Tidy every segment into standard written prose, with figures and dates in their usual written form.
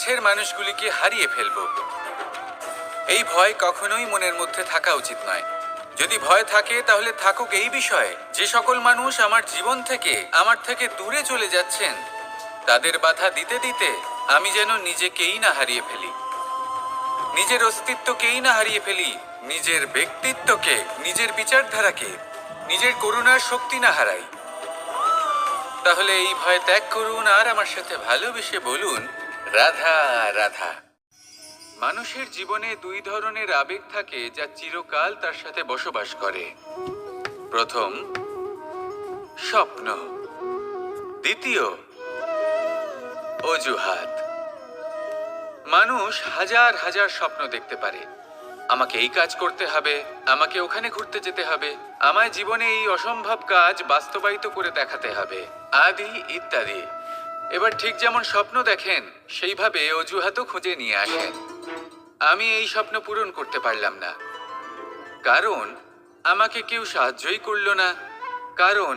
কাছের মানুষগুলিকে হারিয়ে ফেলব। এই ভয় কখনোই মনের মধ্যে থাকা উচিত নয়। যদি ভয় থাকে তাহলে থাকুক এই বিষয়ে যে সকল মানুষ আমার জীবন থেকে আমার থেকে দূরে চলে যাচ্ছেন, তাদের বাধা দিতে দিতে আমি যেন নিজেকেই না হারিয়ে ফেলি, নিজের অস্তিত্বকেই না হারিয়ে ফেলি, নিজের ব্যক্তিত্বকে, নিজের বিচারধারাকে, নিজের করুণার শক্তি না হারাই। তাহলে এই ভয় ত্যাগ করুন আর আমার সাথে ভালোবেসে বলুন, রাধা রাধা। মানুষের জীবনে দুই ধরনের আবেগ থাকে যা চিরকাল তার সাথে বসবাস করে। প্রথম, স্বপ্ন। দ্বিতীয়, অজুহাত। মানুষ হাজার হাজার স্বপ্ন দেখতে পারে। আমাকে এই কাজ করতে হবে, আমাকে ওখানে ঘুরতে যেতে হবে, আমায় জীবনে এই অসম্ভব কাজ বাস্তবায়িত করে দেখাতে হবে, আদি ইত্যাদি। এবার ঠিক যেমন স্বপ্ন দেখেন সেইভাবে অজুহাতও খুঁজে নিয়ে আসেন। আমি এই স্বপ্ন পূরণ করতে পারলাম না, কারণ আমাকে কেউ সাহায্যই করলো না, কারণ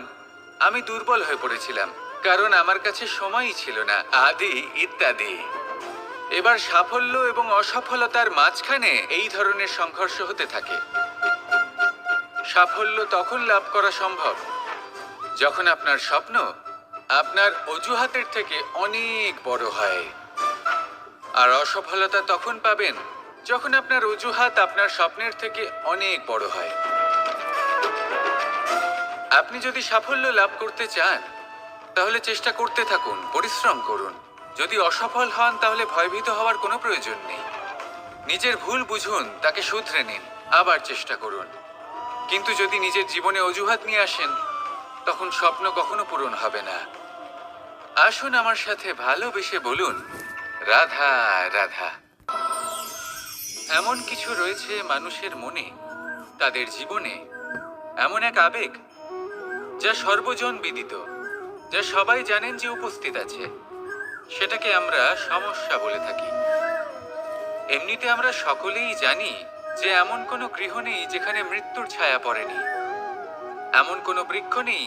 আমি দুর্বল হয়ে পড়েছিলাম, কারণ আমার কাছে সময়ই ছিল না, আদি ইত্যাদি। এবার সাফল্য এবং অসফলতার মাঝখানে এই ধরনের সংঘর্ষ হতে থাকে। সাফল্য তখন লাভ করা সম্ভব যখন আপনার স্বপ্ন আপনার অজুহাতের থেকে অনেক বড় হয়, আর অসফলতা তখন পাবেন যখন আপনার অজুহাত আপনার স্বপ্নের থেকে অনেক বড় হয়। আপনি যদি সাফল্য লাভ করতে চান তাহলে চেষ্টা করতে থাকুন, পরিশ্রম করুন। যদি অসফল হন তাহলে ভয়ভীত হওয়ার কোনো প্রয়োজন নেই। নিজের ভুল বুঝুন, তাকে শুধরে নিন, আবার চেষ্টা করুন। কিন্তু যদি নিজের জীবনে অজুহাত নিয়ে আসেন তখন স্বপ্ন কখনো পূরণ হবে না। আসুন আমার সাথে ভালোবেসে বলুন, রাধা রাধা। এমন কিছু রয়েছে মানুষের মনে, তাদের জীবনে, এমন এক আবেগ যা সর্বজন বিদিত, যা সবাই জানেন যে উপস্থিত আছে। সেটাকে আমরা সমস্যা বলে থাকি। এমনিতে আমরা সকলেই জানি যে এমন কোনো গৃহ নেই যেখানে মৃত্যুর ছায়া পড়েনি, এমন কোনো বৃক্ষ নেই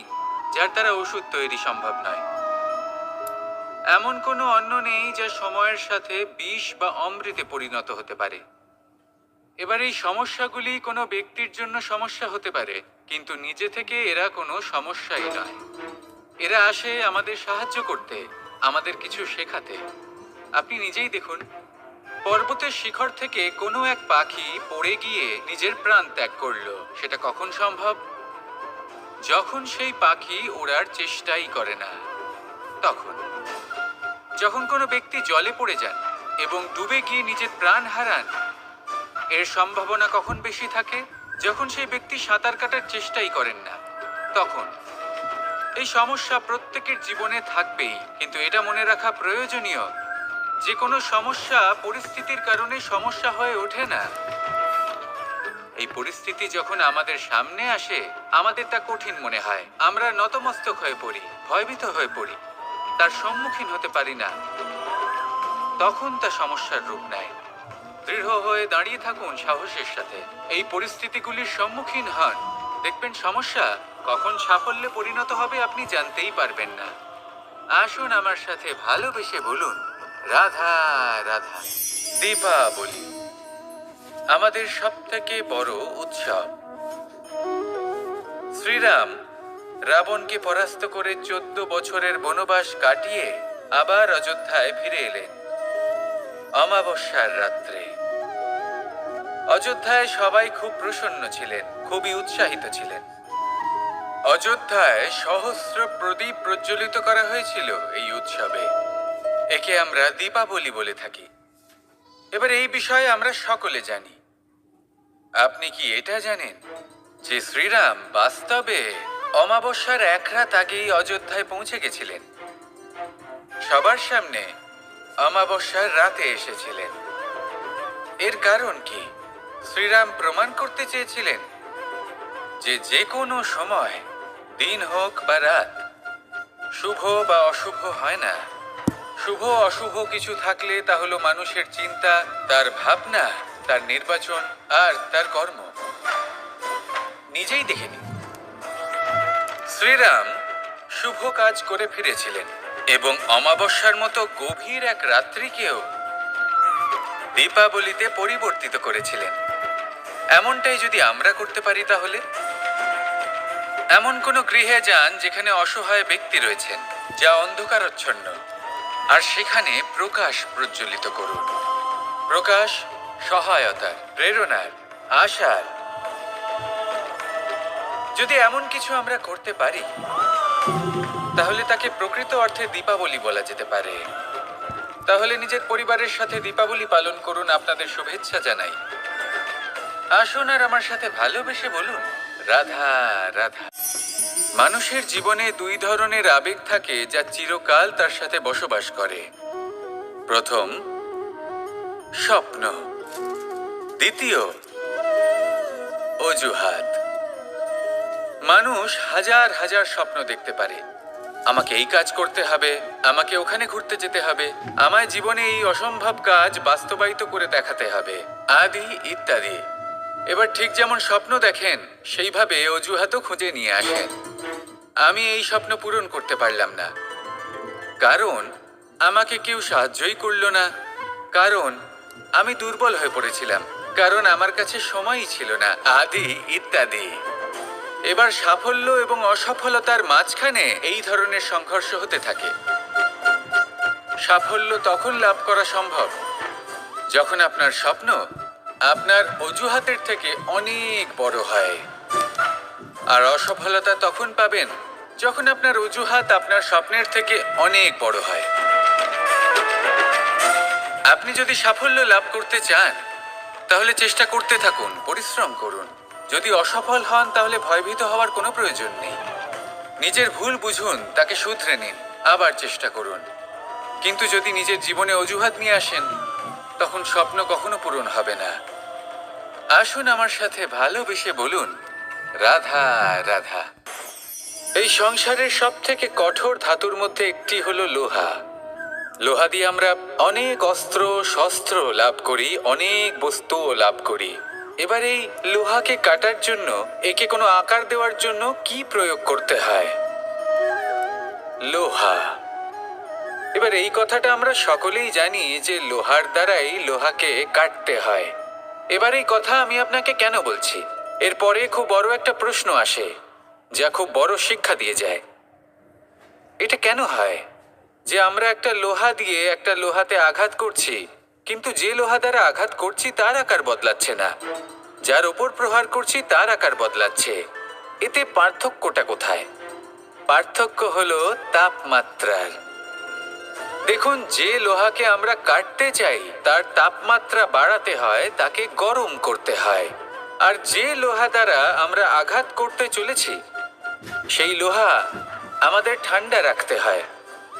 যার দ্বারা ওষুধ তৈরি সম্ভব নয়, এমন কোনো অন্ন নেই যা সময়ের সাথে বিষ বা অমৃতে পরিণত হতে পারে। এবার এই সমস্যাগুলি কোনো ব্যক্তির জন্য সমস্যা হতে পারে, কিন্তু নিজে থেকে এরা কোনো সমস্যাই নয়। এরা আসে আমাদের সাহায্য করতে, আমাদের কিছু শেখাতে। আপনি নিজেই দেখুন, পর্বতের শিখর থেকে কোনো এক পাখি পড়ে গিয়ে নিজের প্রাণ ত্যাগ করলো। সেটা কখন সম্ভব? যখন সেই পাখি ওড়ার চেষ্টাই করে না। তখন যখন কোনো ব্যক্তি জলে পড়ে যান এবং ডুবে গিয়ে নিজের প্রাণ হারান, এর সম্ভাবনা কখন বেশি থাকে? যখন সেই ব্যক্তি সাঁতার কাটার চেষ্টাই করেন না। তখন এই সমস্যা প্রত্যেকের জীবনে থাকবেই, কিন্তু এটা মনে রাখা প্রয়োজনীয় যে কোনো সমস্যা পরিস্থিতির কারণে সমস্যা হয়ে ওঠে না। এই পরিস্থিতি যখন আমাদের সামনে আসে আমাদের তা কঠিন মনে হয়, আমরা নতমস্তক হয়ে পড়ি, ভয়ভীত হয়ে পড়ি, তার সম্মুখীন হতে পারি না। তখন তা সমস্যার রূপ নেয়। দৃঢ় হয়ে দাঁড়িয়ে থাকুন সাহসের সাথে, এই পরিস্থিতিগুলির সম্মুখীন হন। দেখবেন সমস্যা কখন সাফল্যে পরিণত হবে আপনি জানতেই পারবেন না। আসুন আমার সাথে ভালোবেসে বলুন, রাধা রাধা। দীপাবলি আমাদের সবথেকে বড় উৎসব। শ্রীরাম রাবণকে পরাস্ত করে 14 বছরের বনবাস কাটিয়ে আবার অযোধ্যায় ফিরে এলেন অমাবস্যার রাত্রে। অযোধ্যায় সবাই খুব প্রসন্ন ছিলেন, খুবই উৎসাহিত ছিলেন। অযোধ্যায় সহস্র প্রদীপ প্রজ্বলিত করা হয়েছিল এই উৎসবে। একে আমরা দীপাবলি বলে থাকি। এবার এই বিষয়ে আমরা সকলে জানি। আপনি কি এটা জানেন যে শ্রীরাম বাস্তবে অমাবস্যার এক রাত আগেই অযোধ্যায় পৌঁছে গেছিলেন? সবার সামনে অমাবস্যার রাতে এসেছিলেন। এর কারণ কি? শ্রীরাম প্রমাণ করতে চেয়েছিলেন যে যে কোনো সময়, দিন হোক বা রাত, শুভ বা অশুভ হয় না। শুভ অশুভ কিছু থাকলে তা হলো মানুষের চিন্তা, তার ভাবনা, তার নির্বাচন আর তার কর্ম। নিজেই দেখে নিন, শ্রীরাম শুভ কাজ করে ফিরেছিলেন এবং অমাবস্যার মতো গভীর এক রাত্রিকেও দীপাবলিতে পরিবর্তিত করেছিলেন। এমনটাই যদি আমরা করতে পারি, তাহলে এমন কোনো গৃহে যান যেখানে অসহায় ব্যক্তি রয়েছেন, যা অন্ধকারাচ্ছন্ন, আর সেখানে প্রকাশ প্রজ্বলিত করুন। প্রকাশ সহায়তার, প্রেরণার, আশার। যদি এমন কিছু আমরা করতে পারি, তাহলে তাকে প্রকৃত অর্থে দীপাবলি বলা যেতে পারে। তাহলে নিজের পরিবারের সাথে দীপাবলি পালন করুন। আপনাদের শুভেচ্ছা জানাই। আসুন আর আমার সাথে ভালোবেসে বলুন, রাধা রাধা। মানুষের জীবনে দুই ধরনের আবেগ থাকে, যা চিরকাল তার সাথে বসবাস করে। প্রথম, স্বপ্ন। দ্বিতীয়, অজুহাত। মানুষ হাজার হাজার স্বপ্ন দেখতে পারে। আমাকে এই কাজ করতে হবে, আমাকে ওখানে ঘুরতে যেতে হবে, আমায় জীবনে এই অসম্ভব কাজ বাস্তবায়িত করে দেখাতে হবে, আদি ইত্যাদি। এবার ঠিক যেমন স্বপ্ন দেখেন, সেইভাবে অজুহাতও খুঁজে নিয়ে আসেন। আমি এই স্বপ্ন পূরণ করতে পারলাম না, কারণ আমাকে কেউ সাহায্যই করলো না, কারণ আমি দুর্বল হয়ে পড়েছিলাম, কারণ আমার কাছে সময়ই ছিল না, আদি ইত্যাদি। এবার সাফল্য এবং অসফলতার মাঝখানে এই ধরনের সংঘর্ষ হতে থাকে। সাফল্য তখন লাভ করা সম্ভব যখন আপনার স্বপ্ন আপনার অজুহাতের থেকে অনেক বড় হয়, আর অসফলতা তখন পাবেন যখন আপনার অজুহাত আপনার স্বপ্নের থেকে অনেক বড় হয়। আপনি যদি সাফল্য লাভ করতে চান, তাহলে চেষ্টা করতে থাকুন, পরিশ্রম করুন। যদি অসফল হন, তাহলে ভয়ভীত হওয়ার কোনো প্রয়োজন নেই। নিজের ভুল বুঝুন, তাকে শুধরে নিন, আবার চেষ্টা করুন। কিন্তু যদি নিজের জীবনে অজুহাত নিয়ে আসেন, তখন স্বপ্ন কখনো পূরণ হবে না। আসুন আমার সাথে ভালোবেসে বলুন, রাধা রাধা। এই সংসারের সব থেকে কঠোর ধাতুর মধ্যে একটি হলো লোহা। লোহা দিয়ে আমরা অনেক অস্ত্র শস্ত্র লাভ করি, অনেক বস্তুও লাভ করি। এবার এই লোহাকে কাটার জন্য, একে কোনো আকার দেওয়ার জন্য কি প্রয়োগ করতে হয়? লোহা। এবার এই কথাটা আমরা সকলেই জানি যে লোহার দ্বারাই লোহাকে কাটতে হয়। এবার এই কথা আমি আপনাকে কেন বলছি? এরপরে খুব বড় একটা প্রশ্ন আসে, যা খুব বড় শিক্ষা দিয়ে যায়। এটা কেন হয় যে আমরা একটা লোহা দিয়ে একটা লোহাতে আঘাত করছি, কিন্তু যে লোহা দ্বারা আঘাত করছি তার আকার বদলাচ্ছে না, যার ওপর প্রহার করছি তার আকার বদলাচ্ছে? এতে পার্থক্যটা কোথায়? পার্থক্য হলো তাপমাত্রার। দেখুন, যে লোহাকে আমরা কাটতে চাই তার তাপমাত্রা বাড়াতে হয়, তাকে গরম করতে হয়। আর যে লোহা দ্বারা আমরা আঘাত করতে চলেছি, সেই লোহা আমাদের ঠান্ডা রাখতে হয়।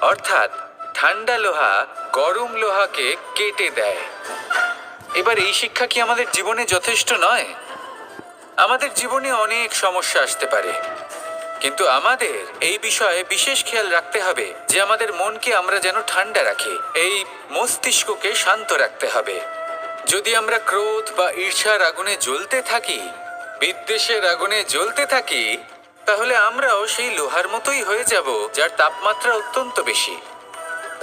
অর্থাৎ ঠান্ডা লোহা গরম লোহাকে কেটে দেয়। এবার এই শিক্ষা কি আমাদের জীবনে যথেষ্ট নয়? আমাদের জীবনে অনেক সমস্যা আসতে পারে, কিন্তু আমাদের এই বিষয়ে বিশেষ খেয়াল রাখতে হবে যে আমাদের মনকে আমরা যেন ঠান্ডা রাখি, এই মস্তিষ্ককে শান্ত রাখতে হবে। যদি আমরা ক্রোধ বা ঈর্ষার আগুনে জ্বলতে থাকি, বিদ্বেষের আগুনে জ্বলতে থাকি, তাহলে আমরাও সেই লোহার মতোই হয়ে যাব, যার তাপমাত্রা অত্যন্ত বেশি।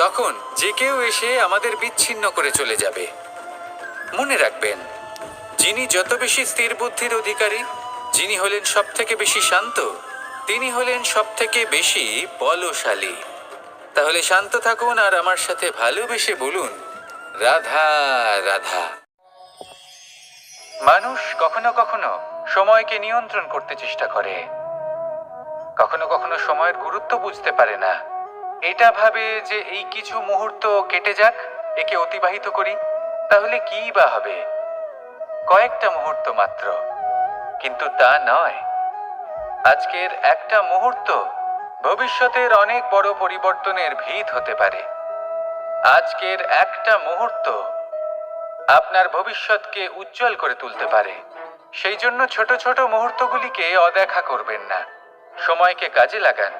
তখন যে কেউ এসে আমাদের বিচ্ছিন্ন করে চলে যাবে। মনে রাখবেন, যিনি যত বেশি স্থির বুদ্ধির অধিকারী, যিনি হলেন সব থেকে বেশি শান্ত, তিনি হলেন সব থেকে বেশি বলশালী। তাহলে শান্ত থাকুন আর আমার সাথে ভালোবেসে বলুন, রাধা রাধা। মানুষ কখনো কখনো সময়কে নিয়ন্ত্রণ করতে চেষ্টা করে, কখনো কখনো সময়ের গুরুত্ব বুঝতে পারে না। এটা ভাবে যে এই কিছু মুহূর্ত কেটে যাক, একে অতিবাহিত করি, তাহলে কি বা হবে? কয়েকটা মুহূর্ত মাত্র। কিন্তু তা নয়। আজকের একটা মুহূর্ত ভবিষ্যতের অনেক বড় পরিবর্তনের ভিত হতে পারে। আজকের একটা মুহূর্ত আপনার ভবিষ্যৎকে উজ্জ্বল করে তুলতে পারে। সেই জন্য ছোট ছোট মুহূর্তগুলিকে অদেখা করবেন না। সময়কে কাজে লাগান,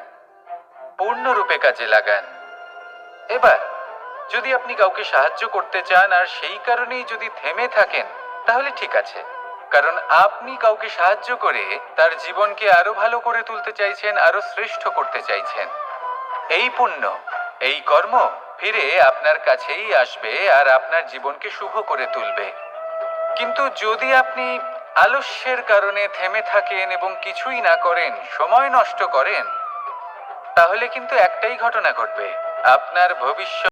পূর্ণরূপে কাজে লাগান। এবার যদি আপনি কাউকে সাহায্য করতে চান আর সেই কারণেই যদি থেমে থাকেন, তাহলে ঠিক আছে, কারণ আপনি কাউকে সাহায্য করে তার জীবনকে আরো ভালো করে তুলতে চাইছেন, আরো শ্রেষ্ঠ করতে চাইছেন। এই পুণ্য, এই কর্ম ফিরে আপনার কাছেই আসবে আর আপনার জীবনকে শুভ করে তুলবে। কিন্তু যদি আপনি আলস্যের কারণে থেমে থাকেন এবং কিছুই না করেন, সময় নষ্ট করেন, তাহলে কিন্তু একটাই ঘটনা ঘটবে, আপনার ভবিষ্যৎ